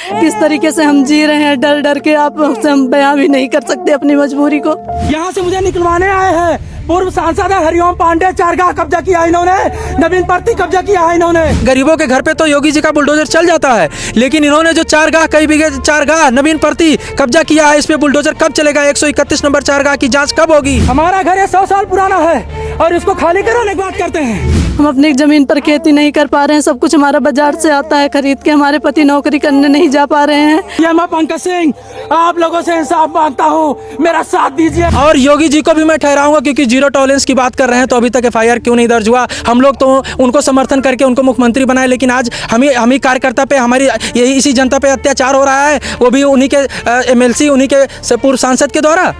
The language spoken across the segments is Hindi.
किस तरीके से हम जी रहे हैं डर डर के, आप से हम बयां भी नहीं कर सकते अपनी मजबूरी को। यहाँ से मुझे निकलवाने आए हैं। पूर्व सांसद है हरिओम पांडे, चारगाह कब्जा किया इन्होंने, नवीन परती कब्जा किया है इन्होंने। गरीबों के घर पे तो योगी जी का बुलडोजर चल जाता है, लेकिन इन्होंने जो चारगाह, कई बीघे चारगाह नवीन परती कब्जा किया है, इस पे बुलडोजर कब चलेगा? 131 नंबर चारगाह की जांच कब होगी? हमारा घर ये 100 साल पुराना है और इसको खाली कराने की बात करते हैं। हम अपनी जमीन पर खेती नहीं कर पा रहे हैं, सब कुछ हमारा बाजार से आता है खरीद के। हमारे पति नौकरी करने नहीं जा पा रहे हैं। ये मैं पंकज सिंह आप लोगों से इंसाफ मांगता हूँ, मेरा साथ दीजिए। और योगी जी को भी मैं ठहराऊंगा, क्योंकि जीरो टॉलरेंस की बात कर रहे हैं तो अभी तक FIR क्यों नहीं दर्ज हुआ? हम लोग तो उनको समर्थन करके उनको मुख्यमंत्री बनाए, लेकिन आज हम ही कार्यकर्ता पे, हमारी यही इसी जनता पे अत्याचार हो रहा है, वो भी उन्हीं के MLC, उन्हीं के पूर्व सांसद के द्वारा।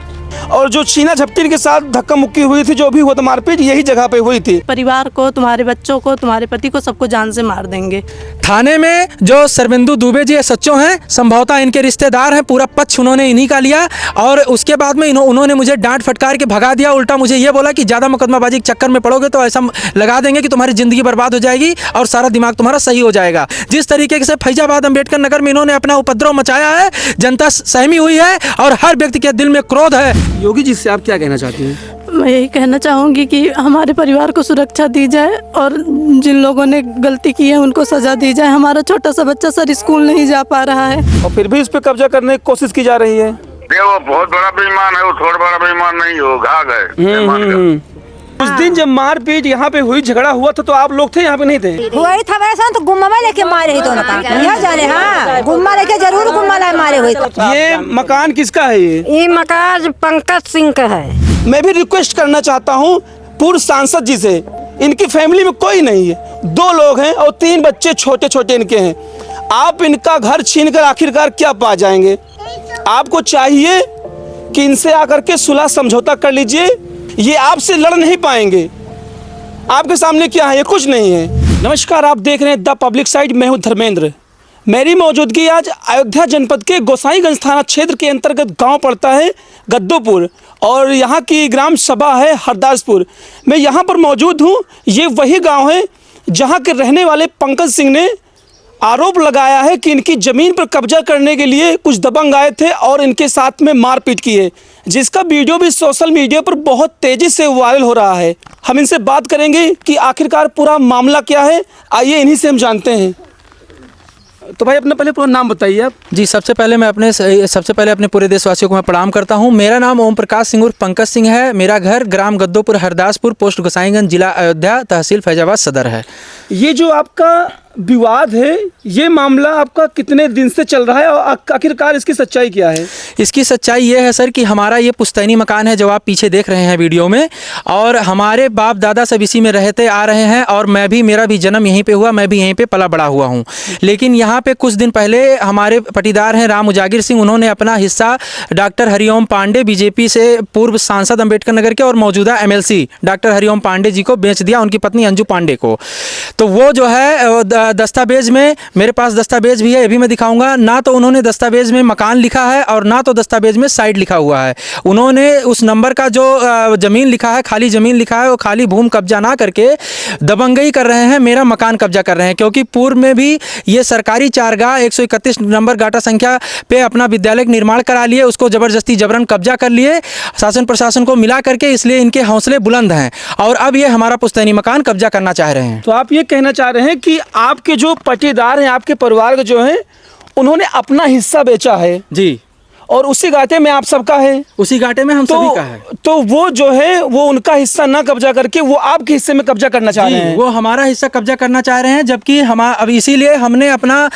और जो छीना झपटी के साथ धक्का मुक्की हुई थी, जो भी हुआ था मारपीट, यही जगह पे हुई थी। परिवार को, तुम्हारे बच्चों को, तुम्हारे पति को, सबको जान से मार देंगे। थाने में जो सरबिंदु दुबे जी सच्चो हैं, संभवतः इनके रिश्तेदार हैं, पूरा पक्ष उन्होंने इन्हीं का लिया। और उसके बाद में उन्होंने मुझे डांट फटकार के भगा दिया। उल्टा मुझे ये बोला कि ज़्यादा मुकदमाबाजी के चक्कर में पड़ोगे तो ऐसा लगा देंगे कि तुम्हारी ज़िंदगी बर्बाद हो जाएगी और सारा दिमाग तुम्हारा सही हो जाएगा। जिस तरीके से फैजाबाद अम्बेडकर नगर में इन्होंने अपना उपद्रव मचाया है, जनता सहमी हुई है और हर व्यक्ति के दिल में क्रोध है। योगी जी से आप क्या कहना चाहती हैं? मैं यही कहना चाहूँगी कि हमारे परिवार को सुरक्षा दी जाए और जिन लोगों ने गलती की है उनको सजा दी जाए। हमारा छोटा सा बच्चा सर स्कूल नहीं जा पा रहा है और फिर भी इस पे कब्जा करने की कोशिश की जा रही है। वो बहुत बड़ा बेईमान है, वो थोड़ा बड़ा बेईमान नहीं हो, घाघ है। उस दिन जब मारपीट यहाँ पे हुई, झगड़ा हुआ था, तो आप लोग थे यहाँ पे? नहीं थे। हुई था वैसा तो गुम्मा में लेके मारे ही दोनों का, यह जाने। हाँ, गुम्मा लेके जरूर गुम्मा मारे हुए। ये मकान किसका है? ये मकान पंकज सिंह का है। मैं भी रिक्वेस्ट करना चाहता हूँ पूर्व सांसद जी से, इनकी फैमिली में कोई नहीं है, 2 लोग हैं और 3 बच्चे छोटे छोटे इनके हैं। आप इनका घर छीन कर आखिरकार क्या पा जाएंगे? आपको चाहिए कि इनसे आकर के सुलह समझौता कर लीजिए। ये आपसे लड़ नहीं पाएंगे। आपके सामने क्या है? ये कुछ नहीं है। नमस्कार, आप देख रहे हैं द पब्लिक साइड। मैं हूँ धर्मेंद्र। मेरी मौजूदगी आज अयोध्या जनपद के गोसाईगंज थाना क्षेत्र के अंतर्गत गांव पड़ता है गद्दोपुर, और यहाँ की ग्राम सभा है हरदासपुर। मैं यहाँ पर मौजूद हूँ। ये वही गांव है जहाँ के रहने वाले पंकज सिंह ने आरोप लगाया है कि इनकी ज़मीन पर कब्जा करने के लिए कुछ दबंग आए थे और इनके साथ में मारपीट की है, जिसका वीडियो भी सोशल मीडिया पर बहुत तेज़ी से वायरल हो रहा है। हम इनसे बात करेंगे कि आखिरकार पूरा मामला क्या है। आइए इन्हीं से हम जानते हैं। तो भाई अपना पहले पूरा नाम बताइए आप। जी, सबसे पहले अपने पूरे देशवासियों को मैं प्रणाम करता हूं। मेरा नाम ओम प्रकाश सिंह उर्फ पंकज सिंह है। मेरा घर ग्राम गद्दोपुर हरदासपुर, पोस्ट गोसाईगंज, जिला अयोध्या, तहसील फैजाबाद सदर है। ये जो आपका विवाद है, ये मामला आपका कितने दिन से चल रहा है और आखिरकार इसकी सच्चाई क्या है? इसकी सच्चाई ये है सर कि हमारा ये पुश्तैनी मकान है जो आप पीछे देख रहे हैं वीडियो में, और हमारे बाप दादा सब इसी में रहते आ रहे हैं, और मेरा भी जन्म यहीं पे हुआ, मैं भी यहीं पे पला बड़ा हुआ हूँ। लेकिन यहाँ पे कुछ दिन पहले हमारे पटीदार हैं राम उजागिर सिंह, उन्होंने अपना हिस्सा डॉक्टर हरिओम पांडे, BJP से पूर्व सांसद अम्बेडकर नगर के और मौजूदा MLC डॉक्टर हरिओम पांडे जी को बेच दिया, उनकी पत्नी अंजू पांडे को। तो वो जो है दस्तावेज में, मेरे पास दस्तावेज भी है, ये भी मैं दिखाऊंगा। ना तो उन्होंने दस्तावेज में मकान लिखा है और ना तो दस्तावेज में साइड लिखा हुआ है। उन्होंने उस नंबर का जो ज़मीन लिखा है, खाली ज़मीन लिखा है, वो खाली भूमि कब्जा ना करके दबंगई कर रहे हैं, मेरा मकान कब्जा कर रहे हैं। क्योंकि पूर्व में भी ये सरकारी चारगाह 131 नंबर गाटा संख्या पे अपना विद्यालय का निर्माण करा लिए, उसको ज़बरदस्ती जबरन कब्जा कर लिए शासन प्रशासन को मिला करके, इसलिए इनके हौसले बुलंद हैं और अब ये हमारा पुश्तैनी मकान कब्जा करना चाह रहे हैं। तो आप ये कहना चाह रहे हैं कि आपके जो पटीदार हैं, आपके परिवार के जो हैं, उन्होंने अपना हिस्सा बेचा है? जी, और उसी घाटे में आप सबका है? उसी घाटे में हम सभी का है। तो वो जो है वो उनका हिस्सा ना कब्जा करके वो आपके हिस्से में कब्जा करना चाह रहे हैं? वो हमारा हिस्सा कब्जा करना चाह रहे हैं, जबकि अब इसीलिए हमने अपना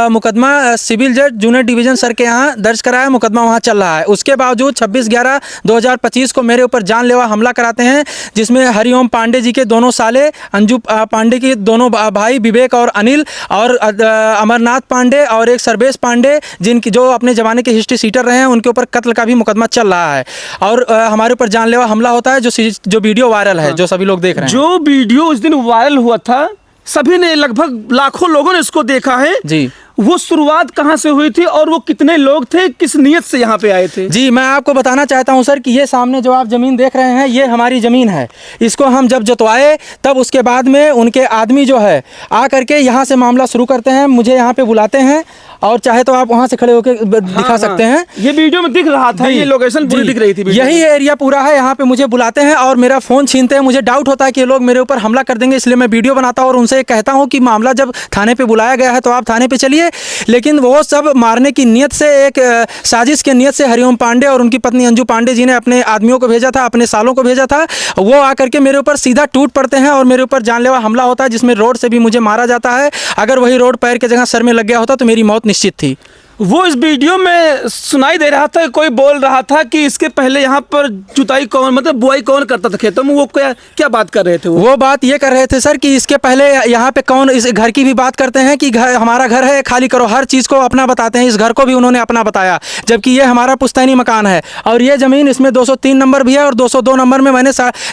मुकदमा सिविल जज जूनियर डिवीजन सर के यहाँ दर्ज कराया, मुकदमा वहाँ चल रहा है। उसके बावजूद 26/11/2025 को मेरे ऊपर जानलेवा हमला कराते हैं, जिसमें हरिओम पांडे जी के दोनों साले, अंजू पांडे के दोनों भाई विवेक और अनिल, और अमरनाथ पांडे और एक सर्वेश पांडे, जिनकी जो अपने ज़माने के हिस्ट्री सीटर रहे हैं, उनके ऊपर कत्ल का भी मुकदमा चल रहा है और हमारे ऊपर जानलेवा हमला होता है, जो वीडियो वायरल है, जो सभी लोग देख रहे हैं। जो वीडियो उस दिन वायरल हुआ था, सभी ने, लगभग लाखों लोगों ने इसको देखा है जी। वो शुरुआत कहाँ से हुई थी और वो कितने लोग थे, किस नियत से यहाँ पे आए थे? जी, मैं आपको बताना चाहता हूँ सर कि ये सामने जो आप ज़मीन देख रहे हैं, ये हमारी ज़मीन है। इसको हम जब जोतवाए तब उसके बाद में उनके आदमी जो है आ करके यहाँ से मामला शुरू करते हैं, मुझे यहाँ पे बुलाते हैं और चाहे तो आप वहाँ से खड़े होकर दिखा सकते हैं। ये वीडियो में दिख रहा था, ये लोकेशन पूरी दिख रही थी वीडियो में। यही एरिया पूरा है। यहाँ पे मुझे बुलाते हैं और मेरा फ़ोन छीनते हैं। मुझे डाउट होता है कि ये लोग मेरे ऊपर हमला कर देंगे, इसलिए मैं वीडियो बनाता हूँ और उनसे कहता हूँ कि मामला जब थाने पे बुलाया गया है तो आप थाने पे चलिए। लेकिन वो सब मारने की नीयत से, एक साजिश की नीयत से हरिओम पांडे और उनकी पत्नी अंजू पांडे जी ने अपने आदमियों को भेजा था, अपने सालों को भेजा था। वो आकर के मेरे ऊपर सीधा टूट पड़ते हैं और मेरे ऊपर जानलेवा हमला होता है, जिसमें रोड से भी मुझे मारा जाता है। अगर वही रोड पैर की जगह सर में लग गया होता तो मेरी मौत निश्चित थी। वो इस वीडियो में सुनाई दे रहा था, कोई बोल रहा था कि इसके पहले यहाँ पर जुताई कौन, मतलब बुआई कौन करता था खेतों में, वो क्या बात कर रहे थे? वो बात ये कर रहे थे सर कि इसके पहले यहाँ पे कौन, इस घर की भी बात करते हैं कि घर, हमारा घर है, खाली करो, हर चीज़ को अपना बताते हैं। इस घर को भी उन्होंने अपना बताया, जबकि ये हमारा पुश्तैनी मकान है। और ये ज़मीन, इसमें 203 नंबर भी है और 202 नंबर में मैंने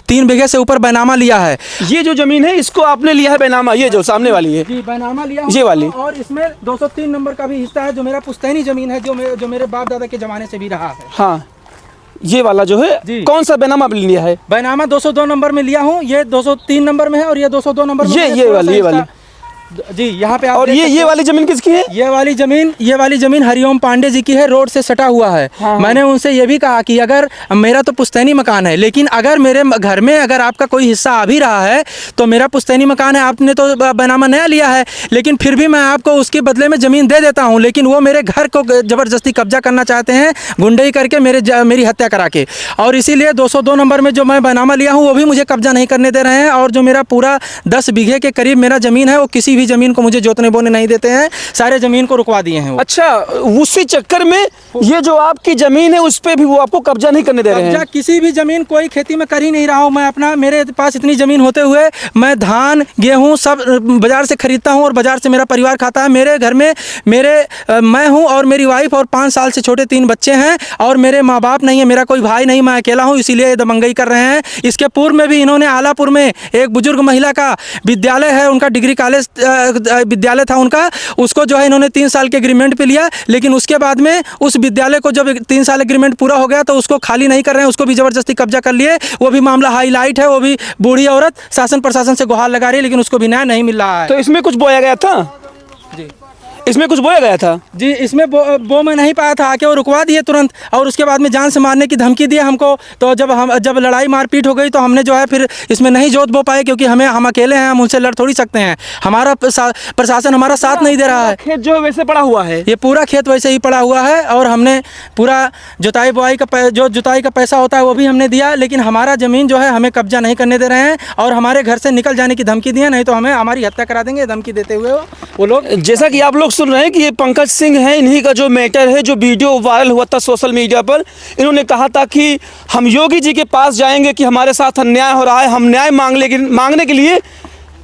3 बीघे से ऊपर बैनामा लिया है। ये जो ज़मीन है इसको आपने लिया है बैनामा, ये जो सामने वाली है? जी, बैनामा लिया ये वाली। और इसमें 203 नंबर का भी हिस्सा है जो मेरा पुश्तैनी ज़मीन है, जो मेरे बाप दादा के ज़माने से भी रहा है। हाँ, ये वाला जो है, कौन सा बैनामा लिया है? बैनामा 202 नंबर में लिया हूँ। ये 203 नंबर में है और ये 202 नंबर में। ये वाली जी, यहाँ पे आप और ये वाली जमीन किसकी है? ये वाली जमीन हरिओम पांडे जी की है, रोड से सटा हुआ है। हाँ। मैंने उनसे ये भी कहा कि अगर मेरा तो पुश्तैनी मकान है, लेकिन अगर मेरे घर में अगर आपका कोई हिस्सा आ भी रहा है तो मेरा पुश्तैनी मकान है, आपने तो बैनामा नया लिया है, लेकिन फिर भी मैं आपको उसके बदले में ज़मीन दे देता हूँ। लेकिन वो मेरे घर को ज़बरदस्ती कब्जा करना चाहते हैं, गुंडई करके मेरी हत्या करा के। और इसीलिए 202 नंबर में जो मैं बैनामा लिया हूँ वो भी मुझे कब्जा नहीं करने दे रहे हैं। और जो मेरा पूरा 10 बीघे के करीब मेरा ज़मीन है, वो किसी भी ज़मीन को मुझे जोतने बोने नहीं देते हैं, सारे ज़मीन को रुकवा दिए हैं वो। अच्छा, उसी चक्कर में ये जो आपकी ज़मीन है उस पे भी वो आपको कब्जा नहीं करने दे रहे हैं? किसी भी ज़मीन कोई खेती में कर ही नहीं रहा हूँ मैं अपना। मेरे पास इतनी ज़मीन होते हुए मैं धान गेहूँ सब बाज़ार से खरीदता हूँ और बाज़ार से मेरा परिवार खाता है। मेरे घर में मैं हूँ और मेरी वाइफ और 5 साल से छोटे 3 बच्चे हैं और मेरे माँ बाप नहीं है, मेरा कोई भाई नहीं, मैं अकेला हूँ, इसीलिए दबंगई कर रहे हैं। इसके पूर्व में भी इन्होंने आलापुर में एक बुजुर्ग महिला का विद्यालय है, उनका डिग्री कॉलेज विद्यालय था उनका, उसको जो है इन्होंने 3 साल के एग्रीमेंट पे लिया। लेकिन उसके बाद में उस विद्यालय को जब 3 साल एग्रीमेंट पूरा हो गया तो उसको खाली नहीं कर रहे हैं, उसको भी ज़बरदस्ती कब्जा कर लिए। वो भी मामला हाईलाइट है, वो भी बूढ़ी औरत शासन प्रशासन से गुहार लगा रही है, लेकिन उसको भी न्याय नहीं मिल रहा है। तो इसमें कुछ बोया गया था? जी, इसमें कुछ बोया गया था? जी, इसमें बो मैं नहीं पाया था, आके वो रुकवा दिए तुरंत। और उसके बाद में जान से मारने की धमकी दिए हमको। तो जब लड़ाई मारपीट हो गई तो हमने जो है फिर इसमें नहीं जोत बो पाए, क्योंकि हम अकेले हैं, हम उनसे लड़ थोड़ी सकते हैं। हमारा प्रशासन हमारा साथ नहीं दे रहा है। खेत जो वैसे पड़ा हुआ है, ये पूरा खेत वैसे ही पड़ा हुआ है और हमने पूरा जुताई बुआई का जो जुताई का पैसा होता है वो भी हमने दिया, लेकिन हमारा ज़मीन जो है हमें कब्जा नहीं करने दे रहे हैं और हमारे घर से निकल जाने की धमकी दी है, नहीं तो हमारी हत्या करा देंगे, धमकी देते हुए वो लोग। जैसा कि आप लोग सुन रहे हैं कि ये पंकज सिंह है, इन्हीं का जो मैटर है, जो वीडियो वायरल हुआ था सोशल मीडिया पर। इन्होंने कहा था कि हम योगी जी के पास जाएंगे कि हमारे साथ अन्याय हो रहा है, हम न्याय मांगने के लिए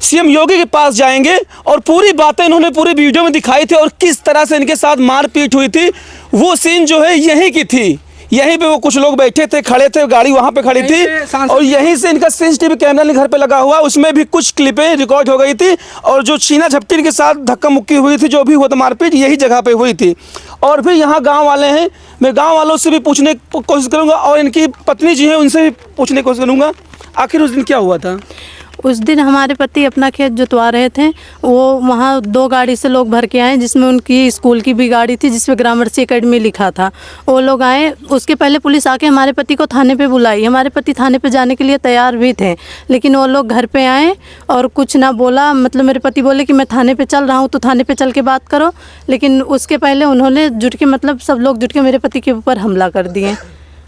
सीएम योगी के पास जाएंगे। और पूरी बातें इन्होंने पूरी वीडियो में दिखाई थी और किस तरह से इनके साथ मारपीट हुई थी, वो सीन जो है यहीं की थी। यहीं पे वो कुछ लोग बैठे थे, खड़े थे, गाड़ी वहाँ पे खड़ी थी और यहीं से इनका सीसीटीवी कैमरा घर पे लगा हुआ, उसमें भी कुछ क्लिपें रिकॉर्ड हो गई थी। और जो छीना झपटी के साथ धक्का मुक्की हुई थी, जो भी हुआ था मारपीट, यही जगह पे हुई थी। और फिर यहाँ गाँव वाले हैं, मैं गाँव वालों से भी पूछने की कोशिश करूँगा और इनकी पत्नी जी हैं उनसे भी पूछने की कोशिश करूँगा आखिर उस दिन क्या हुआ था। उस दिन हमारे पति अपना खेत जुतवा रहे थे, वो वहाँ 2 गाड़ी से लोग भर के आए, जिसमें उनकी स्कूल की भी गाड़ी थी जिसमें ग्रामर्सी एकेडमी लिखा था। वो लोग आए, उसके पहले पुलिस आके हमारे पति को थाने पे बुलाई। हमारे पति थाने पे जाने के लिए तैयार भी थे, लेकिन वो लोग घर पे आए और कुछ ना बोला। मतलब मेरे पति बोले कि मैं थाने पे चल रहा हूँ, तो थाने पे चल के बात करो। लेकिन उसके पहले उन्होंने जुट के, मतलब सब लोग जुट के मेरे पति के ऊपर हमला कर दिए।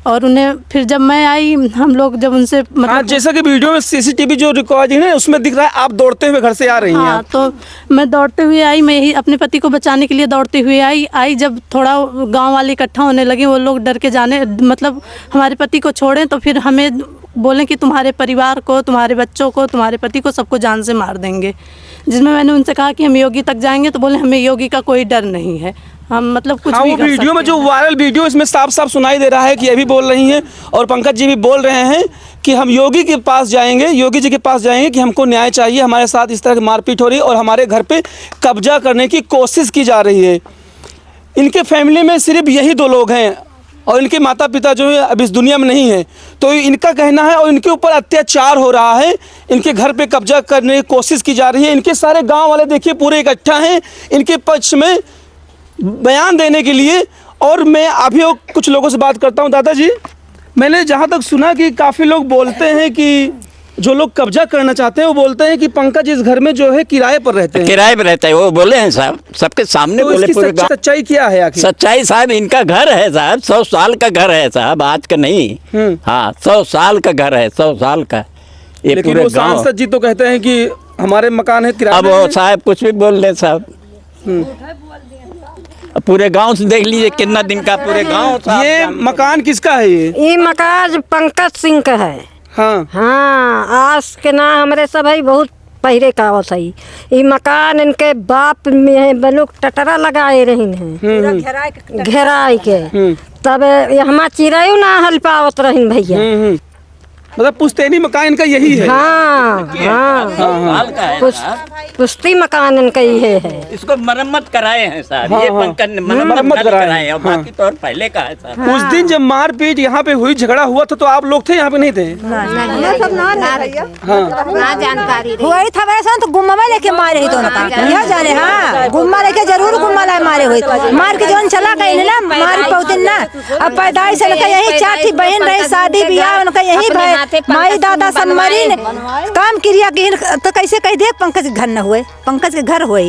और उन्हें फिर जब मैं आई, हम लोग जब उनसे मतलब जैसा कि वीडियो में सीसीटीवी जो रिकॉर्डिंग है उसमें दिख रहा है आप दौड़ते हुए घर से आ रही हैं। हाँ, तो मैं दौड़ते हुए आई, मैं यही अपने पति को बचाने के लिए दौड़ते हुए आई। जब थोड़ा गांव वाले इकट्ठा होने लगे, वो लोग डर के जाने, मतलब हमारे पति को छोड़ें तो फिर हमें बोले कि तुम्हारे परिवार को, तुम्हारे बच्चों को, तुम्हारे पति को, सबको जान से मार देंगे। जिसमें मैंने उनसे कहा कि हम योगी तक जाएंगे, तो बोले हमें योगी का कोई डर नहीं है, हम मतलब कुछ भी वो वीडियो में जो वायरल वीडियो इसमें साफ साफ सुनाई दे रहा है कि ये भी बोल रही हैं और पंकज जी भी बोल रहे हैं कि हम योगी के पास जाएंगे, योगी जी के पास जाएंगे कि हमको न्याय चाहिए, हमारे साथ इस तरह की मारपीट हो रही है और हमारे घर पे कब्जा करने की कोशिश की जा रही है। इनके फैमिली में सिर्फ यही 2 लोग हैं और इनके माता पिता जो है अब इस दुनिया में नहीं है। तो इनका कहना है और इनके ऊपर अत्याचार हो रहा है, इनके घर पे कब्जा करने की कोशिश की जा रही है। इनके सारे गांव वाले देखिए पूरे इकट्ठा हैं इनके पक्ष में। बयान देने के लिए। और मैं अभी और कुछ लोगों से बात करता हूँ। दादाजी, मैंने जहाँ तक सुना कि काफ़ी लोग बोलते हैं कि जो लोग कब्जा करना चाहते हैं वो बोलते हैं कि पंकज इस घर में जो है किराए पर रहते हैं। किराए पे रहता है, वो बोले हैं साहब, सबके सामने तो बोले इसकी पूरे गाँव। सच्चाई क्या है आखिर? सच्चाई साहब, इनका घर है साहब, 100 साल का घर है साहब, आज का नहीं। हाँ, 100 साल का घर है, 100 साल का। ये लेकिन पूरे वो गाँव। सांसद जी तो कहते हैं कि हमारे मकान है किराए अब में वो है। साहब कुछ भी बोल रहे साहब। पूरे गांव से देख लीजिए कितना दिन का पूरे गांव साहब। ये मकान किसका है ये? मकान पंकज सिंह का है। हाँ हाँ, आज के ना हमारे सब है बहुत पहले का हो सही। ये मकान इनके बाप में बलुक टटरा लगाए रही हैं घेराई के, तब यहाँ चिड़ैयो ना हल पावत रही भैया। मतलब पुश्तैनी मकान इनका यही है। हाँ हाँ, साल का है साहब। पुश्ती मकान इनका ये है। इसको मरम्मत कराए हैं साहब। हाँ, ये हाँ। पंकज ने मरम्मत मरम्मत कराए कराए हैं, और हाँ। बाकी तो और पहले का है साहब। उस दिन जब मारपीट यहाँ पे हुई, झगड़ा हुआ था, तो आप लोग थे यहाँ पे नहीं थे? हुई था वैसा तो गुम्मा लेके मारे ही दोनों का, यह जाने। हाँ, गुम्मा लेके जरूर गुम्मा लाए मारे हुए, मार के जोन चला गए ना, मार पौतिन ना। अब पैदाइश उनका यही 4 थी बहन रही, शादी ब्याह उनका यही भाई माई दादा सब मरी ने काम क्रिया की। तो कैसे कह दे पंकज के घर न हुए, पंकज के घर हुए।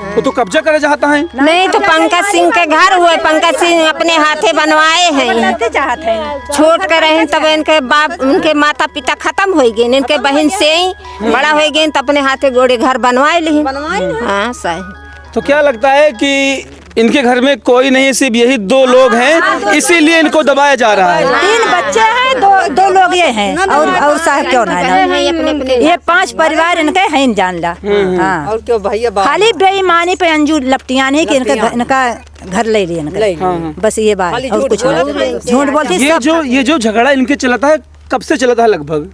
वो तो कब्जा करे चाहता है। नहीं तो पंकज सिंह के घर हुए, पंकज सिंह अपने हाथे बनवाए हैं। चाहते हैं छोट के रहे तब इनके बाप उनके माता पिता खत्म हो गए, इनके बहन से ही बड़ा हो गए, तो अपने हाथे गोड़े घर बनवाए ली। हाँ सही। तो क्या लगता है कि इनके घर में कोई नहीं, सिर्फ यही 2 लोग हैं, इसीलिए इनको दबाया जा रहा है? 3 बच्चे हैं, दो लोग ये हैं, और साहब क्यों ना है। ये 5 परिवार इनके हैं, जान ला। हाँ, और क्यों भैया खाली बेईमानी पे अंजू लपटियां है कि इनका घर ले लिया इनका, बस ये बात और कुछ नहीं। झूठ बोलती ये जो झगड़ा इनके चलता है, कब से चलता है लगभग?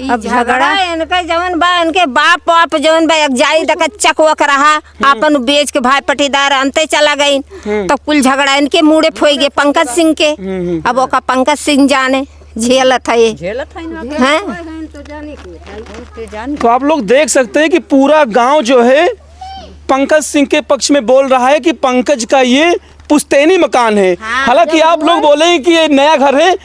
अब झगड़ा इनका जवन बा, इनके बाप जवन बा एक जाई दका चकवक रहा, अपन बेच के भाई पटीदार अंते चला गई, तो कुल झगड़ा इनके मुड़े फोई गए पंकज सिंह के। अब ओका पंकज सिंह जाने झेलत है ये। तो आप लोग देख सकते हैं कि पूरा गांव जो है पंकज सिंह के पक्ष में बोल रहा है कि पंकज का ये पुश्तैनी मकान है। हालांकि आप लोग बोले कि ये नया घर है,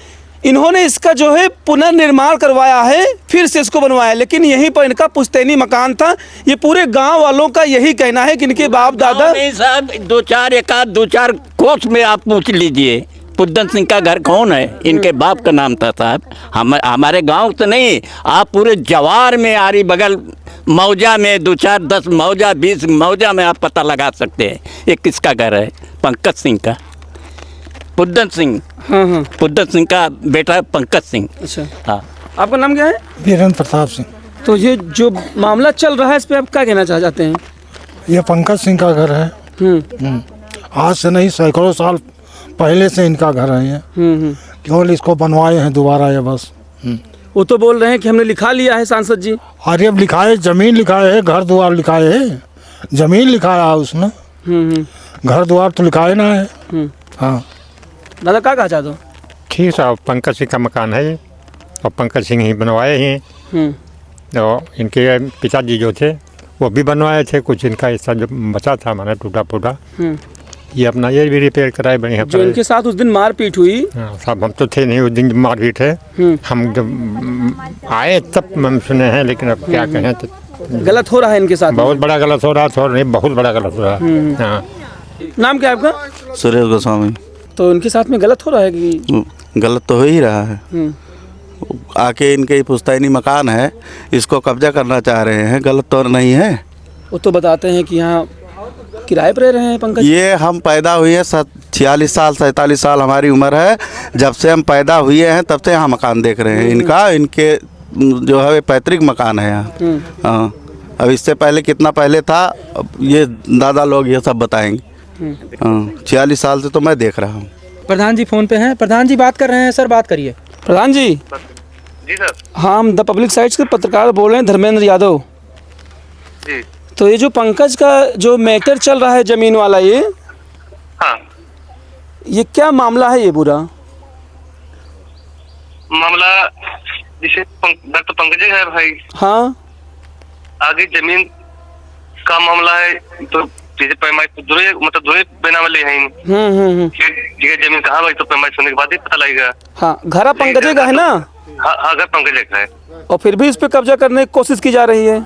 इन्होंने इसका जो है पुनर्निर्माण करवाया है, फिर से इसको बनवाया, लेकिन यहीं पर इनका पुश्तैनी मकान था। ये पूरे गांव वालों का यही कहना है कि इनके बाप दादा नहीं साहब, 2-4 कोस में आप पूछ लीजिए पुद्दन सिंह का घर कौन है, इनके बाप का नाम था साहब। हमारे गांव तो नहीं, आप पूरे जवार में आरी बगल मौजा में 2-4 10 मौजा 20 मौजा में आप पता लगा सकते हैं ये किसका घर है। पंकज सिंह का, पुद्दन सिंह। हाँ। पुद्दन सिंह का बेटा पंकज सिंह। अच्छा, हाँ। आपका नाम क्या है? वीरेंद्र प्रताप सिंह। तो ये जो मामला चल रहा है, इस पे आप क्या कहना चाहते हैं? ये पंकज सिंह का घर है। आज से नहीं, सैकड़ों साल पहले से इनका घर है ये। केवल इसको बनवाए हैं दोबारा ये बस। वो तो बोल रहे हैं कि हमने लिखा लिया है सांसद जी। अरे अब लिखाए, जमीन लिखाए है, घर द्वार लिखाए है, जमीन लिखाया है उसने, घर द्वार तो लिखाए ना है। हाँ दादा क्या कहा चाहते हो? ठीक साहब, पंकज सिंह का मकान है ये, और पंकज सिंह ही बनवाए हैं। तो इनके पिताजी जो थे वो भी बनवाए थे, कुछ इनका हिस्सा जो बचा था हमारा टूटा फूटा, ये अपना ये भी रिपेयर कराए बढ़िया। जो इनके साथ उस दिन मारपीट हुई, हाँ साहब, हम तो थे नहीं उस दिन मारपीट है, हम जब आए तब हम सुने हैं, लेकिन अब क्या कहें, तो गलत हो रहा है इनके साथ। बहुत बड़ा गलत हो रहा था, नहीं बहुत बड़ा गलत हो रहा है। हाँ। नाम क्या है आपका? सुरेश गोस्वामी। तो इनके साथ में गलत हो रहा है कि? गलत तो हो ही रहा है। आके इनके पुश्तैनी मकान है, इसको कब्जा करना चाह रहे हैं, गलत तो नहीं है। वो तो बताते हैं कि यहाँ किराए पर रह रहे हैं पंकज। ये हम पैदा हुए हैं 46 साल 47 साल हमारी उम्र है, जब से हम पैदा हुए हैं तब से यहाँ मकान देख रहे हैं इनका। इनके जो है पैतृक मकान है यहाँ। हाँ, अब इससे पहले कितना पहले था, अब ये दादा लोग ये सब बताएंगे। 46 साल से तो मैं देख रहा हूँ। प्रधान जी फ़ोन पे हैं। प्रधान जी बात कर रहे हैं, सर बात करिए। प्रधान जी। जी सर। हाँ, हम द पब्लिक साइट्स के पत्रकार बोल रहे हैं, धर्मेंद्र यादव जी। तो ये जो पंकज का जो मैटर चल रहा है जमीन वाला, ये हाँ, ये क्या मामला है? ये पूरा मामला जिसे डॉक्टर पंकज है भाई। हाँ, आगे जमीन का मामला है, तो चीजें पैमाइश दूरे मतलब दूरे बेना वाले हैं। ये जमीन कहाँ भाई तो पैमाइश होने के बाद ही पता लगेगा। हाँ, घर पंकजे का है ना? हाँ, घर पंकजे का है। और फिर भी इस पे कब्जा करने की कोशिश की जा रही है।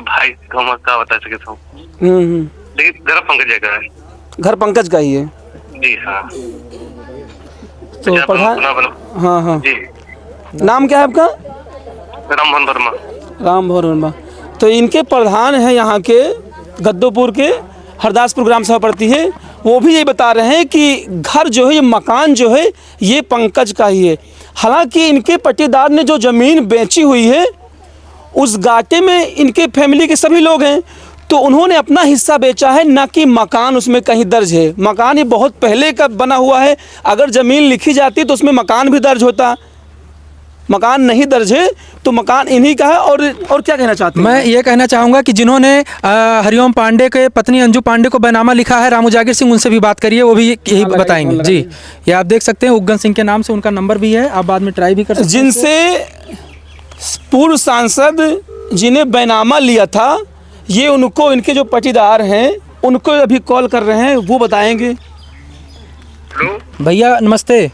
भाई हम क्या बता सके तो। लेकिन घर पंकजे का है। घर पंकज का ही है जी। हाँ तो प्रधान, हाँ हाँ जी। नाम क्या है आपका? रामभवन वर्मा। रामभवन वर्मा। तो इनके प्रधान हैं यहाँ के गद्दोपुर के, हरदासपुर ग्राम सभा पड़ती है। वो भी ये बता रहे हैं कि घर जो है, ये मकान जो है, ये पंकज का ही है। हालांकि इनके पट्टेदार ने जो ज़मीन बेची हुई है उस घाटे में इनके फैमिली के सभी लोग हैं, तो उन्होंने अपना हिस्सा बेचा है, ना कि मकान उसमें कहीं दर्ज है। मकान ये बहुत पहले का बना हुआ है। अगर ज़मीन लिखी जाती तो उसमें मकान भी दर्ज होता। मकान नहीं दर्ज है तो मकान इन्हीं का है। और क्या कहना चाहते हैं? मैं ये कहना चाहूँगा कि जिन्होंने हरिओम पांडे के पत्नी अंजू पांडे को बैनामा लिखा है, राम उजागर सिंह, उनसे भी बात करिए, वो भी यही बताएंगे। जी, ये आप देख सकते हैं उग्गन सिंह के नाम से उनका नंबर भी है, आप बाद में ट्राई भी कर सकते हैं। जिनसे पूर्व सांसद जिन्हें बैनामा लिया था, ये उनको, इनके जो पटीदार हैं उनको अभी कॉल कर रहे हैं, वो बताएंगे। भैया नमस्ते।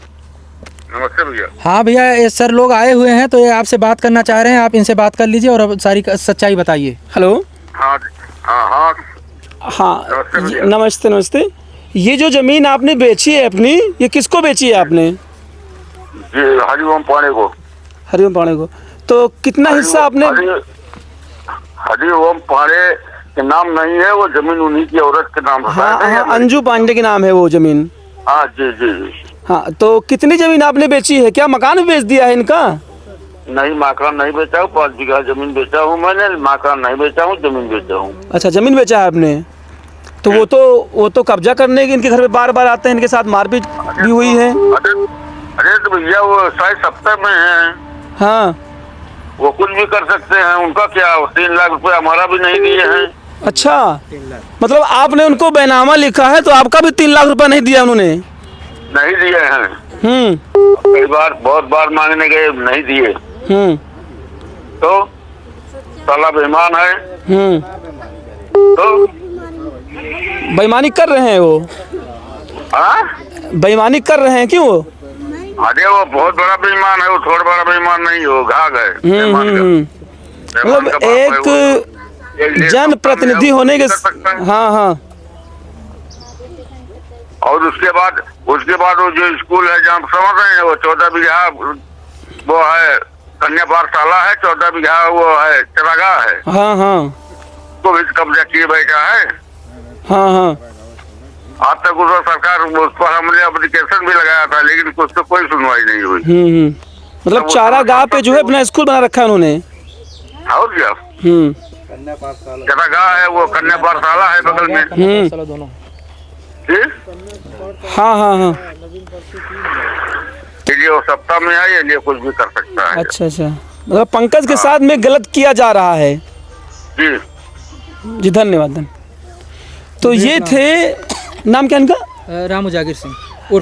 नमस्ते भैया। हाँ भैया, ये सर लोग आए हुए हैं तो ये आपसे बात करना चाह रहे हैं, आप इनसे बात कर लीजिए और अब सारी सच्चाई बताइए। हेलो। हाँ हाँ हाँ, नमस्ते नमस्ते। ये जो ज़मीन आपने बेची है अपनी, ये किसको बेची है आपने? जी, हरिओम पांडे को। हरिओम पांडे को। तो कितना हिस्सा आपने? हरिओम पांडे के नाम नहीं है, वो जमीन उन्हीं की औरत के नाम। हाँ, अंजू पांडे के नाम है वो जमीन। हाँ जी जी जी। हाँ, तो कितनी जमीन आपने बेची है? क्या मकान भी बेच दिया है इनका? नहीं, मकान नहीं बेचा हूँ, 5 बीघा जमीन बेचा हूँ मैंने। मकान नहीं बेचा हूँ, जमीन बेचा हूँ। अच्छा, जमीन बेचा है आपने। तो वो तो कब्जा करने के इनके घर पे बार बार आते हैं, इनके साथ मारपीट भी हुई है। अरे तो भैया वो 60 सप्ताह में है। हाँ, वो कुछ भी कर सकते हैं, उनका क्या। 3 लाख रुपए हमारा भी नहीं दिए हैं। अच्छा, मतलब आपने उनको बैनामा लिखा है तो आपका भी 3 लाख रुपए नहीं दिया उन्होंने? नहीं दिए हैं। कई बार, बहुत बार मांगने गए, नहीं दिए। तो साला बेईमान है। तो बेईमानी कर रहे हैं वो। बेईमानी कर रहे हैं क्यों वो? अरे वो बहुत बड़ा बेईमान है, वो थोड़ा बड़ा बेईमान नहीं हो, घाघ है। मतलब एक जन प्रतिनिधि होने के। हाँ हाँ। और उसके बाद वो जो स्कूल है जहाँ समझ रहे हैं, वो 14 बीघा वो है, कन्या पाठशाला है, 14 बीघा वो है, चरागाह है। हाँ हाँ। तो भी कब्जा किए बैठा है। हाँ हाँ। आज तक उस सरकार, उस पर हमने एप्लीकेशन भी लगाया था, लेकिन कुछ तो कोई सुनवाई नहीं हुई। मतलब चारागाह पे जो है अपना स्कूल बना रखा है उन्होंने। और क्या? चरागाह है, वो कन्या पाठशाला है बगल में। हाँ हाँ हाँ। ये वो सत्ता में है, ये कुछ भी कर सकता है। अच्छा अच्छा, मतलब पंकज के साथ में गलत किया जा रहा है। जी जी, धन्यवाद। तो ये थे, नाम क्या इनका? राम उजागर सिंह।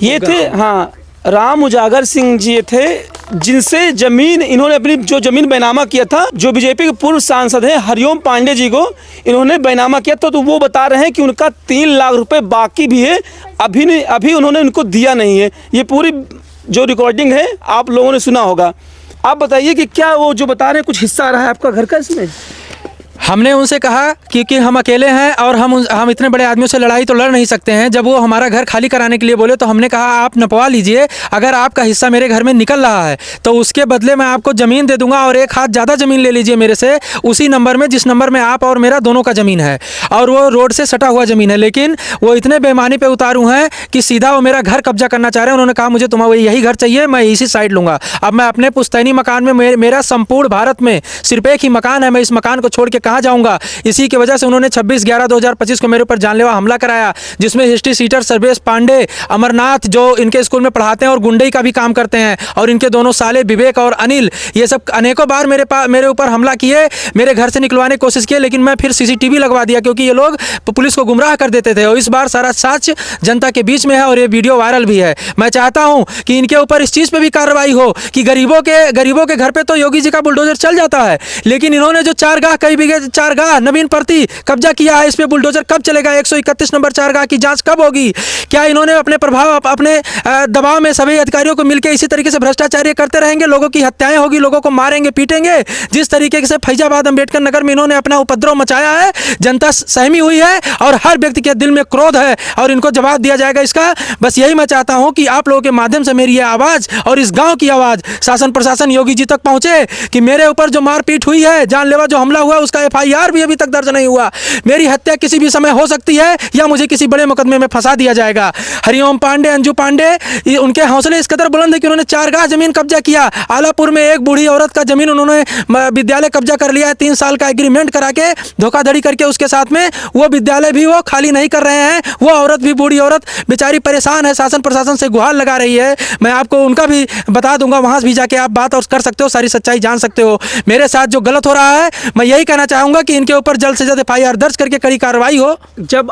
ये थे, हाँ, राम उजागर सिंह जी थे, जिनसे जमीन इन्होंने अपनी जो जमीन बैनामा किया था, जो बीजेपी के पूर्व सांसद हैं हरिओम पांडे जी को इन्होंने बैनामा किया था। तो वो बता रहे हैं कि उनका 3 लाख रुपए बाकी भी है, अभी उन्होंने उनको दिया नहीं है। ये पूरी जो रिकॉर्डिंग है आप लोगों ने सुना होगा। आप बताइए कि क्या वो जो बता रहे हैं कुछ हिस्सा आ रहा है आपका घर का इसमें? हमने उनसे कहा कि हम अकेले हैं और हम इतने बड़े आदमियों से लड़ाई तो लड़ नहीं सकते हैं। जब वो हमारा घर खाली कराने के लिए बोले तो हमने कहा आप नपवा लीजिए, अगर आपका हिस्सा मेरे घर में निकल रहा है तो उसके बदले मैं आपको ज़मीन दे दूंगा और 1 हाथ ज़्यादा ज़मीन ले लीजिए मेरे से, उसी नंबर में जिस नंबर में आप और मेरा दोनों का ज़मीन है, और वो रोड से सटा हुआ ज़मीन है। लेकिन वो इतने बेईमानी पे उतारू हैं कि सीधा वो मेरा घर कब्जा करना चाह रहे हैं। उन्होंने कहा मुझे तुम्हारा यही घर चाहिए, मैं इसी साइड लूँगा। अब मैं अपने पुश्तैनी मकान में, मेरा संपूर्ण भारत में सिर्फ एक ही मकान है, मैं इस मकान को छोड़ के कहाँ जाऊँगा। इसी की वजह से उन्होंने 26/11/2025 को मेरे ऊपर जानलेवा हमला कराया, जिसमें हिस्ट्री सीटर सर्वेश पांडे, अमरनाथ जो इनके स्कूल में पढ़ाते हैं और गुंडई का भी काम करते हैं, और इनके दोनों साले विवेक और अनिल, ये सब अनेकों बार मेरे ऊपर हमला किए, मेरे घर से निकलवाने की कोशिश किए। लेकिन मैं फिर CCTV लगवा दिया क्योंकि ये लोग पुलिस को गुमराह कर देते थे। और इस बार सारा सच जनता के बीच में है और ये वीडियो वायरल भी है। मैं चाहता हूँ कि इनके ऊपर इस चीज़ पर भी कार्रवाई हो कि गरीबों के घर पर तो योगी जी का बुलडोजर चल जाता है, लेकिन इन्होंने जो 4 गाह कई बीघे ये चारगाह नवीन प्रति कब्जा किया है, इस पे बुलडोजर कब चलेगा? 131 नंबर चारगाह की जांच कब होगी? क्या इन्होंने अपने प्रभाव अपने दबाव में सभी अधिकारियों को मिलकर इसी तरीके से भ्रष्टाचार करते रहेंगे? लोगों की हत्याएं होगी, लोगों को मारेंगे पीटेंगे। जिस तरीके से फैजाबाद अंबेडकर नगर में इन्होंने अपना उपद्रव मचाया है, जनता सहमी हुई है और हर व्यक्ति के दिल में क्रोध है और इनको जवाब दिया जाएगा इसका। बस यही मैं चाहता हूं कि आप लोगों के माध्यम से मेरी यह आवाज़ और इस गांव की आवाज़ शासन प्रशासन योगी जी तक पहुंचे कि मेरे ऊपर जो मारपीट हुई है, जानलेवा जो हमला हुआ, उसका FIR भी अभी तक दर्ज नहीं हुआ। मेरी हत्या किसी भी समय हो सकती है या मुझे किसी बड़े मुकदमे में फंसा दिया जाएगा। हरिओम पांडे, अंजू पांडे, उनके हौसले इस कदर बुलंद है कि उन्होंने चारगाह जमीन कब्जा किया। आलापुर में एक बूढ़ी औरत का जमीन उन्होंने विद्यालय कब्जा कर लिया है, 3 साल का एग्रीमेंट करा के, धोखाधड़ी करके उसके साथ में वो विद्यालय भी वो खाली नहीं कर रहे हैं। वो औरत भी, बूढ़ी औरत बेचारी परेशान है, शासन प्रशासन से गुहार लगा रही है। मैं आपको उनका भी बता दूंगा, वहां भी जाके आप बात और कर सकते हो, सारी सच्चाई जान सकते हो। मेरे साथ जो गलत हो रहा है, मैं यही कहना चाहूंगा कि इनके ऊपर जल्द से जल्द FIR दर्ज करके कड़ी कार्रवाई हो। जब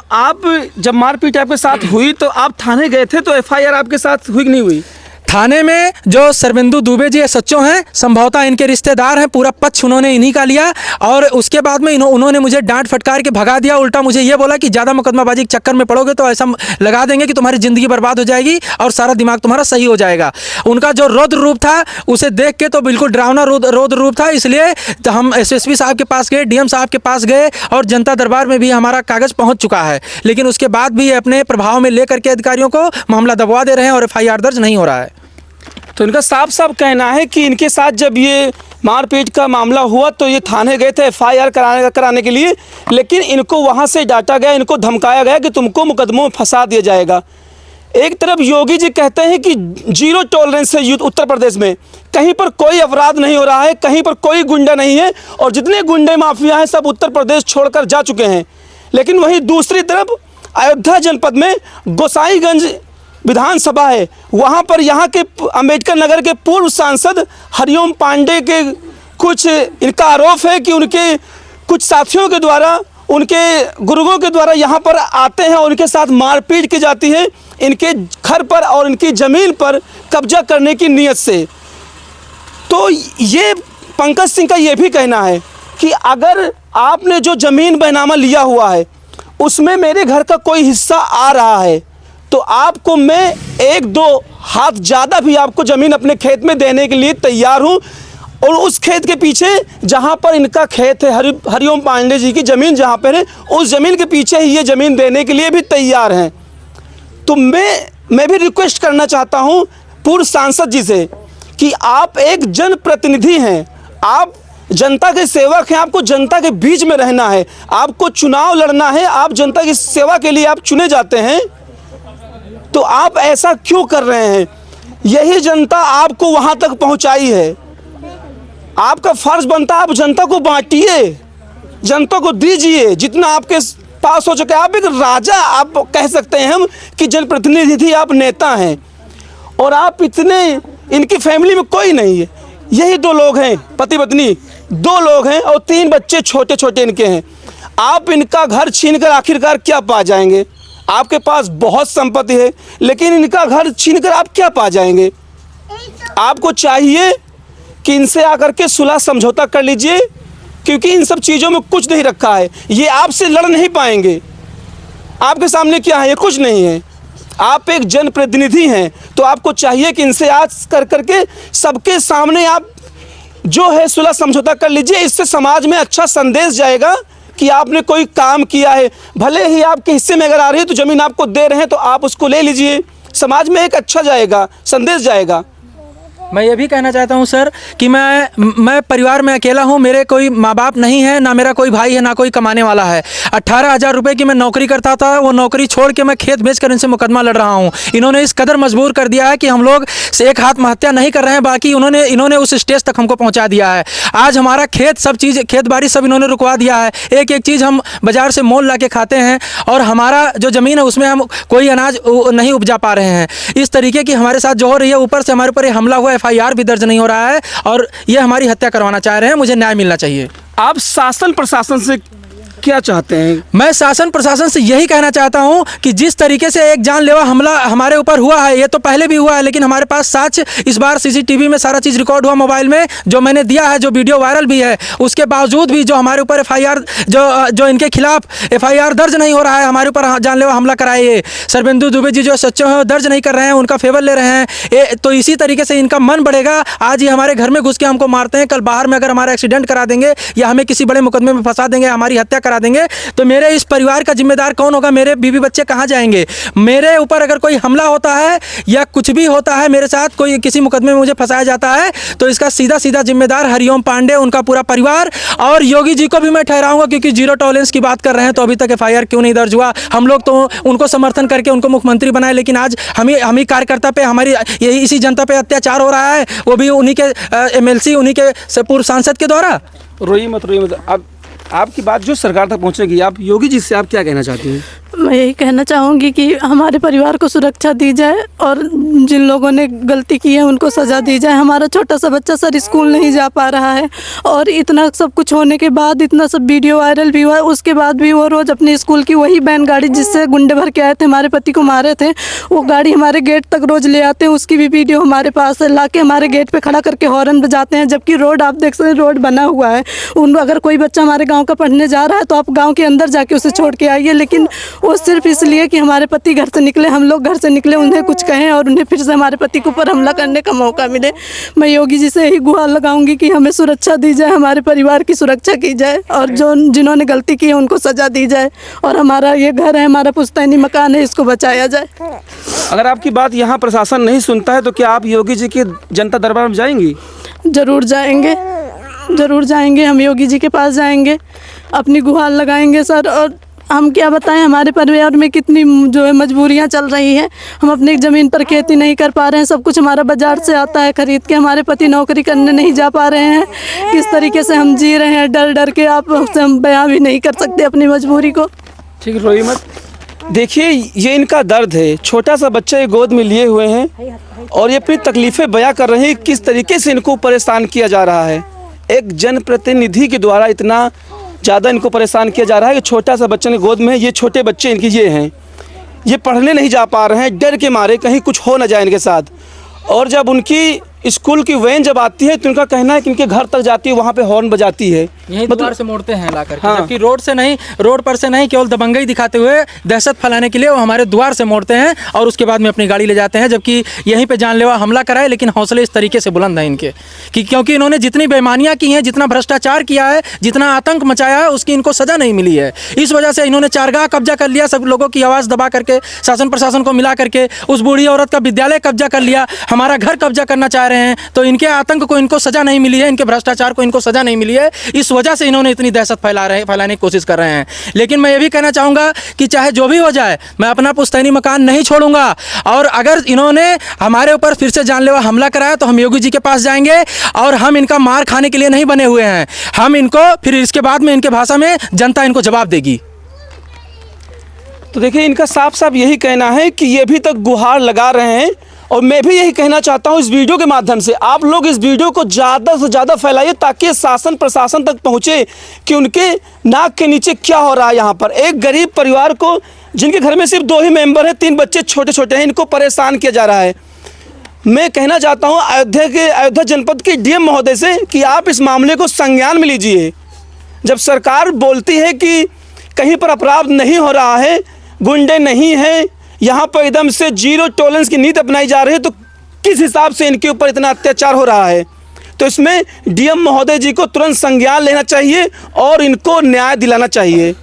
मारपीट आपके साथ हुई तो आप थाने गए थे, तो FIR आपके साथ हुई कि नहीं हुई? थाने में जो सरबिंदु दुबे जी सच्चो हैं, संभवतः इनके रिश्तेदार हैं, पूरा पक्ष उन्होंने इन्हीं का लिया और उसके बाद में उन्होंने मुझे डांट फटकार के भगा दिया। उल्टा मुझे ये बोला कि ज़्यादा मुकदमाबाजी के चक्कर में पड़ोगे तो ऐसा लगा देंगे कि तुम्हारी ज़िंदगी बर्बाद हो जाएगी और सारा दिमाग तुम्हारा सही हो जाएगा। उनका जो रौद्र रूप था उसे देख के तो बिल्कुल डरावना रौद्र रूप था। इसलिए तो हम SSP साहब के पास गए, DM साहब के पास गए और जनता दरबार में भी हमारा कागज़ पहुँच चुका है, लेकिन उसके बाद भी अपने प्रभाव में लेकर के अधिकारियों को मामला दबवा दे रहे हैं और FIR दर्ज नहीं हो रहा है। तो इनका साफ साफ कहना है कि इनके साथ जब ये मारपीट का मामला हुआ तो ये थाने गए थे FIR कराने के लिए, लेकिन इनको वहाँ से डांटा गया, इनको धमकाया गया कि तुमको मुकदमों में फंसा दिया जाएगा। एक तरफ योगी जी कहते हैं कि 0 टॉलरेंस है उत्तर प्रदेश में, कहीं पर कोई अपराध नहीं हो रहा है, कहीं पर कोई गुंडा नहीं है और जितने गुंडे माफिया हैं सब उत्तर प्रदेश छोड़कर जा चुके हैं। लेकिन वहीं दूसरी तरफ अयोध्या जनपद में गोसाईगंज विधानसभा है, वहाँ पर यहाँ के अंबेडकर नगर के पूर्व सांसद हरिओम पांडे के कुछ इनका आरोप है कि उनके कुछ साथियों के द्वारा, उनके गुरुओं के द्वारा यहाँ पर आते हैं और उनके साथ मारपीट की जाती है इनके घर पर और इनकी ज़मीन पर कब्जा करने की नीयत से। तो ये पंकज सिंह का ये भी कहना है कि अगर आपने जो ज़मीन बैनामा लिया हुआ है उसमें मेरे घर का कोई हिस्सा आ रहा है तो आपको मैं 1-2 हाथ ज़्यादा भी आपको ज़मीन अपने खेत में देने के लिए तैयार हूँ। और उस खेत के पीछे जहाँ पर इनका खेत है, हरिओम पांडे जी की ज़मीन जहाँ पर है, उस ज़मीन के पीछे ही ये ज़मीन देने के लिए भी तैयार हैं। तो मैं भी रिक्वेस्ट करना चाहता हूँ पूर्व सांसद जी से कि आप एक जनप्रतिनिधि हैं, आप जनता के सेवक हैं, आपको जनता के बीच में रहना है, आपको चुनाव लड़ना है, आप जनता की सेवा के लिए आप चुने जाते हैं, तो आप ऐसा क्यों कर रहे हैं? यही जनता आपको वहां तक पहुंचाई है, आपका फर्ज बनता है आप जनता को बांटिए, जनता को दीजिए जितना आपके पास हो चुका है। आप एक राजा, आप कह सकते हैं हम कि जनप्रतिनिधि, आप नेता हैं और आप इतने, इनकी फैमिली में कोई नहीं है, यही 2 लोग हैं, पति पत्नी 2 लोग हैं और 3 बच्चे छोटे छोटे इनके हैं। आप इनका घर छीनकर आखिरकार क्या पा जाएंगे? आपके पास बहुत संपत्ति है लेकिन इनका घर छीनकर आप क्या पा जाएंगे? आपको चाहिए कि इनसे आकर के सुलह समझौता कर लीजिए, क्योंकि इन सब चीज़ों में कुछ नहीं रखा है, ये आपसे लड़ नहीं पाएंगे। आपके सामने क्या है? ये कुछ नहीं है। आप एक जनप्रतिनिधि हैं तो आपको चाहिए कि इनसे आज कर करके सबके सामने आप जो है सुलह समझौता कर लीजिए। इससे समाज में अच्छा संदेश जाएगा कि आपने कोई काम किया है। भले ही आपके हिस्से में अगर आ रही है तो ज़मीन आपको दे रहे हैं तो आप उसको ले लीजिए, समाज में एक अच्छा जाएगा, संदेश जाएगा। मैं ये भी कहना चाहता हूँ सर कि मैं परिवार में अकेला हूँ, मेरे कोई माँ बाप नहीं है, ना मेरा कोई भाई है, ना कोई कमाने वाला है। 18,000 रुपये की मैं नौकरी करता था, वो नौकरी छोड़ के मैं खेत बेचकर इनसे मुकदमा लड़ रहा हूँ। इन्होंने इस कदर मजबूर कर दिया है कि हम लोग से एक हाथ महत्या नहीं कर रहे हैं, बाकी इन्होंने उस स्टेज तक हमको पहुँचा दिया है। आज हमारा खेत, सब चीज़, खेत बाड़ी सब इन्होंने रुकवा दिया है। एक एक चीज़ हम बाज़ार से मोल ला के खाते हैं और हमारा जो ज़मीन है उसमें हम कोई अनाज नहीं उपजा पा रहे हैं। इस तरीके की हमारे साथ जो हो रही है, ऊपर से हमारे ऊपर हमला हुआ, FIR भी दर्ज नहीं हो रहा है और ये हमारी हत्या करवाना चाह रहे हैं। मुझे न्याय मिलना चाहिए। आप शासन प्रशासन से क्या चाहते हैं? मैं शासन प्रशासन से यही कहना चाहता हूं कि जिस तरीके से एक जानलेवा हमला हमारे ऊपर हुआ है, ये तो पहले भी हुआ है, लेकिन हमारे पास साक्ष्य इस बार सीसीटीवी में सारा चीज़ रिकॉर्ड हुआ मोबाइल में, जो मैंने दिया है, जो वीडियो वायरल भी है। उसके बावजूद भी जो हमारे ऊपर एफआईआर जो इनके खिलाफ एफआईआर दर्ज नहीं हो रहा है, हमारे ऊपर जानलेवा हमला कराए ये शर्मिंदु दुबे जी जो सच्चे हैं दर्ज नहीं कर रहे हैं, उनका फेवर ले रहे हैं। तो इसी तरीके से इनका मन बढ़ेगा। आज ये हमारे घर में घुस के हमको मारते हैं, कल बाहर में अगर हमारा एक्सीडेंट करा देंगे या हमें किसी बड़े मुकदमे में फंसा देंगे, हमारी हत्या करा देंगे, तो मेरे इस परिवार का जिम्मेदार कौन होगा? मेरे बीवी बच्चे कहाँ जाएंगे? मेरे ऊपर अगर कोई हमला होता है या कुछ भी होता है, मेरे साथ कोई किसी मुकदमे में मुझे फंसाया जाता है, तो इसका सीधा सीधा जिम्मेदार हरिओम पांडे, उनका पूरा परिवार और योगी जी को भी मैं ठहराऊंगा, क्योंकि जीरो टॉलरेंस की बात कर रहे हैं। तो अभी तक एफआईआर क्यों नहीं दर्ज हुआ? हम लोग तो उनको समर्थन करके उनको मुख्यमंत्री बनाए, लेकिन आज हम ही कार्यकर्ता पे, हमारी यही इसी जनता पे अत्याचार हो रहा है, वो भी उन्हीं के एमएलसी, उन्हीं के पूर्व सांसद के द्वारा। रोइए मत। अब आपकी बात जो सरकार तक पहुंचेगी, आप योगी जी से आप क्या कहना चाहती हैं? मैं यही कहना चाहूँगी कि हमारे परिवार को सुरक्षा दी जाए और जिन लोगों ने गलती की है उनको सज़ा दी जाए। हमारा छोटा सा बच्चा सर स्कूल नहीं जा पा रहा है और इतना सब कुछ होने के बाद, इतना सब वीडियो वायरल भी हुआ, उसके बाद भी वो रोज़ अपने स्कूल की वही बैन गाड़ी जिससे गुंडे भर के आए थे, हमारे पति को मारे थे, वो गाड़ी हमारे गेट तक रोज़ ले आते हैं। उसकी भी वीडियो हमारे पास है। ला के हमारे गेट पर खड़ा करके हॉर्न बजाते हैं, जबकि रोड आप देख सकते हैं, रोड बना हुआ है। अगर कोई बच्चा हमारे गाँव का पढ़ने जा रहा है तो आप गाँव के अंदर जाके उसे छोड़ के आइए, लेकिन वो सिर्फ इसलिए कि हमारे पति घर से निकले, हम लोग घर से निकले, उन्हें कुछ कहें और उन्हें फिर से हमारे पति के ऊपर हमला करने का मौका मिले। मैं योगी जी से यही गुहार लगाऊंगी कि हमें सुरक्षा दी जाए, हमारे परिवार की सुरक्षा की जाए और जिन्होंने गलती की है उनको सज़ा दी जाए और हमारा ये घर है, हमारा पुश्तैनी मकान है, इसको बचाया जाए। अगर आपकी बात यहाँ प्रशासन नहीं सुनता है तो क्या आप योगी जी के जनता दरबार में जाएंगी? ज़रूर जाएंगे, ज़रूर जाएंगे। हम योगी जी के पास जाएंगे, अपनी गुहार लगाएंगे सर। और हम क्या बताएं, हमारे परिवार में कितनी जो है मजबूरियां चल रही हैं। हम अपनी ज़मीन पर खेती नहीं कर पा रहे हैं, सब कुछ हमारा बाजार से आता है खरीद के। हमारे पति नौकरी करने नहीं जा पा रहे हैं। किस तरीके से हम जी रहे हैं, डर डर के, आप हम बयां भी नहीं कर सकते अपनी मजबूरी को। ठीक है, रोइए मत। देखिए, ये इनका दर्द है। छोटा सा बच्चा ये गोद में लिए हुए हैं और ये अपनी तकलीफ़ें बयां कर रहे हैं, किस तरीके से इनको परेशान किया जा रहा है। एक जनप्रतिनिधि के द्वारा इतना ज़्यादा इनको परेशान किया जा रहा है कि छोटा सा बच्चे ने गोद में, ये छोटे बच्चे इनके ये हैं, ये पढ़ने नहीं जा पा रहे हैं, डर के मारे कहीं कुछ हो ना जाए इनके साथ। और जब उनकी स्कूल की वैन जब आती है तो उनका कहना है कि इनके घर तक जाती है, वहाँ पे हॉर्न बजाती है, यही द्वार से मोड़ते हैं लाकर के। जबकि रोड से नहीं, रोड पर से नहीं, केवल दबंगई दिखाते हुए दहशत फैलाने के लिए वो हमारे द्वार से मोड़ते हैं और उसके बाद में अपनी गाड़ी ले जाते हैं। जबकि यहीं पे जानलेवा हमला कराए, लेकिन हौसले इस तरीके से बुलंद हैं इनके कि क्योंकि इन्होंने जितनी बेईमानियां की हैं, जितना भ्रष्टाचार किया है, जितना आतंक मचाया है, उसकी इनको सजा नहीं मिली है। इस वजह से इन्होंने चारगाह कब्जा कर लिया, सब लोगों की आवाज़ दबा करके, शासन प्रशासन को मिला करके उस बूढ़ी औरत का विद्यालय कब्जा कर लिया, हमारा घर कब्जा करना चाह रहे हैं। तो इनके आतंक को इनको सजा नहीं मिली है, इनके भ्रष्टाचार को इनको सजा नहीं मिली है। इस वजह से इन्होंने इतनी दहशत फैलाने की कोशिश कर रहे हैं। लेकिन मैं ये भी कहना चाहूँगा कि चाहे जो भी हो जाए, मैं अपना पुश्तैनी मकान नहीं छोड़ूंगा। और अगर इन्होंने हमारे ऊपर फिर से जानलेवा हमला कराया तो हम योगी जी के पास जाएंगे और हम इनका मार खाने के लिए नहीं बने हुए हैं। हम इनको फिर इसके बाद में इनके भाषा में जनता इनको जवाब देगी। तो देखिए, इनका साफ साफ यही कहना है कि ये भी तक गुहार लगा रहे हैं। और मैं भी यही कहना चाहता हूँ इस वीडियो के माध्यम से, आप लोग इस वीडियो को ज़्यादा से ज़्यादा फैलाइए ताकि शासन प्रशासन तक पहुँचे कि उनके नाक के नीचे क्या हो रहा है। यहाँ पर एक गरीब परिवार को, जिनके घर में सिर्फ 2 ही मेंबर हैं, 3 बच्चे छोटे छोटे हैं, इनको परेशान किया जा रहा है। मैं कहना चाहता हूँ अयोध्या जनपद के डीएम महोदय से कि आप इस मामले को संज्ञान में लीजिए। जब सरकार बोलती है कि कहीं पर अपराध नहीं हो रहा है, गुंडे नहीं हैं, यहाँ पर एकदम से जीरो टॉलरेंस की नीति अपनाई जा रही है, तो किस हिसाब से इनके ऊपर इतना अत्याचार हो रहा है? तो इसमें डीएम महोदय जी को तुरंत संज्ञान लेना चाहिए और इनको न्याय दिलाना चाहिए।